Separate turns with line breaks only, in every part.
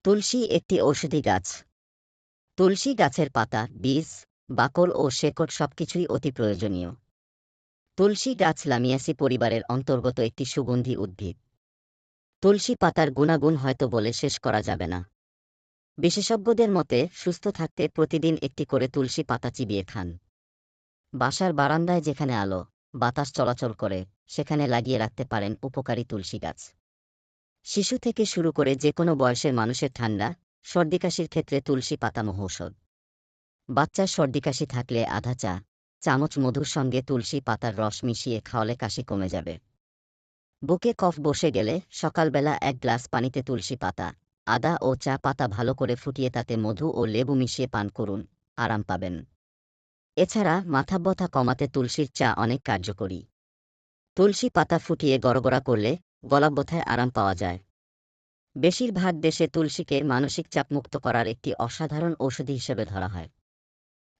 তুলসী একটি ঔষধি গাছ। তুলসী গাছের পাতা, বীজ, বাকল ও শেকড় সবকিছুই অতি প্রয়োজনীয়। তুলসী গাছ লামিয়াসি পরিবারের অন্তর্গত একটি সুগন্ধি উদ্ভিদ। তুলসী পাতার গুণাগুণ হয়তো বলে শেষ করা যাবে না। বিশেষজ্ঞদের মতে সুস্থ থাকতে প্রতিদিন একটি করে তুলসী পাতা চিবিয়ে খান। বাসার বারান্দায় যেখানে আলো, বাতাস চলাচল করে, সেখানে লাগিয়ে রাখতে পারেন উপকারী তুলসী গাছ। শিশু থেকে শুরু করে যে কোনো বয়সের মানুষের ঠান্ডা, সর্দিকাশির ক্ষেত্রে তুলসী পাতা মহৌষধ। বাচ্চার সর্দিকাশি থাকলে আধা চামচ মধুর সঙ্গে তুলসী পাতার রস মিশিয়ে খাওয়ালে কাশি কমে যাবে। বুকে কফ বসে গেলে সকালবেলা 1 গ্লাস পানিতে তুলসী পাতা, আদা ও চা পাতা ভালো করে ফুটিয়ে তাতে মধু ও লেবু মিশিয়ে পান করুন, আরাম পাবেন। এছাড়া মাথা ব্যথা কমাতে তুলসীর চা অনেক কার্যকরী। তুলসী পাতা ফুটিয়ে গড়গড়া করলে গলাব্যথায় আরাম পাওয়া যায়। বেশিরভাগ দেশে তুলসীকে মানসিক চাপমুক্ত করার একটি অসাধারণ ঔষধি হিসেবে ধরা হয়।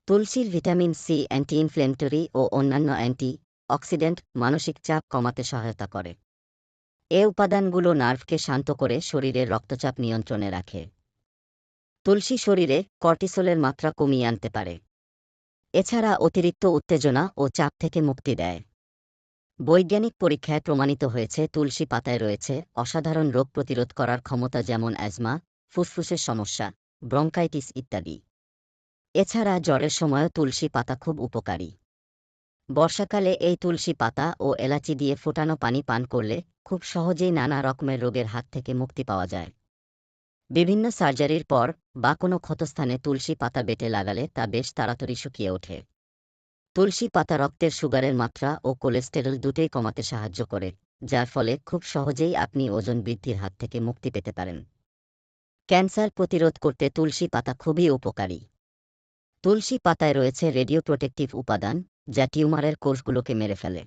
তুলসীর ভিটামিন সি অ্যান্টি ইনফ্লেমেটরি ও অন্যান্য অ্যান্টি অক্সিডেন্ট মানসিক চাপ কমাতে সহায়তা করে। এ উপাদানগুলো নার্ভকে শান্ত করে শরীরের রক্তচাপ নিয়ন্ত্রণে রাখে। তুলসী শরীরে কর্টিসলের মাত্রা কমিয়ে আনতে পারে। এছাড়া অতিরিক্ত উত্তেজনা ও চাপ থেকে মুক্তি দেয়। বৈজ্ঞানিক পরীক্ষায় প্রমাণিত হয়েছে তুলসী পাতায় রয়েছে অসাধারণ রোগ প্রতিরোধ করার ক্ষমতা, যেমন অ্যাজমা, ফুসফুসের সমস্যা, ব্রঙ্কাইটিস ইত্যাদি। এছাড়া জ্বরের সময়ও তুলসী পাতা খুব উপকারী। বর্ষাকালে এই তুলসী পাতা ও এলাচি দিয়ে ফোটানো পানি পান করলে খুব সহজেই নানা রকমের রোগের হাত থেকে মুক্তি পাওয়া যায়। বিভিন্ন সার্জারির পর বা কোনো ক্ষতস্থানে তুলসী পাতা বেটে লাগালে তা বেশ তাড়াতাড়ি শুকিয়ে ওঠে। তুলসী পাতা রক্তের সুগারের মাত্রা ও কোলেস্টেরল দুটোই কমাতে সাহায্য করে, যার ফলে খুব সহজেই আপনি ওজন বৃদ্ধির হাত থেকে মুক্তি পেতে পারেন। ক্যান্সার প্রতিরোধ করতে তুলসী পাতা খুবই উপকারী। তুলসী পাতায় রয়েছে রেডিও প্রোটেক্টিভ উপাদান, যা টিউমারের কোষগুলোকে মেরে ফেলে।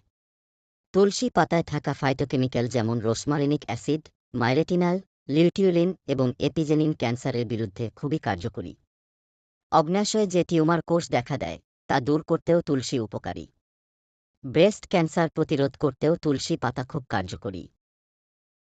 তুলসী পাতায় থাকা ফাইটোকেমিক্যাল যেমন রোসমারিনিক অ্যাসিড, মাইরেটিনাল, লিউটিউলিন এবং এপিজেনিন ক্যান্সারের বিরুদ্ধে খুবই কার্যকরী। অগ্ন্যাশয়ে যে টিউমার কোষ দেখা দেয় তা দূর করতেও তুলসী উপকারী। ব্রেস্ট ক্যান্সার প্রতিরোধ করতেও তুলসী পাতা খুব কার্যকরী।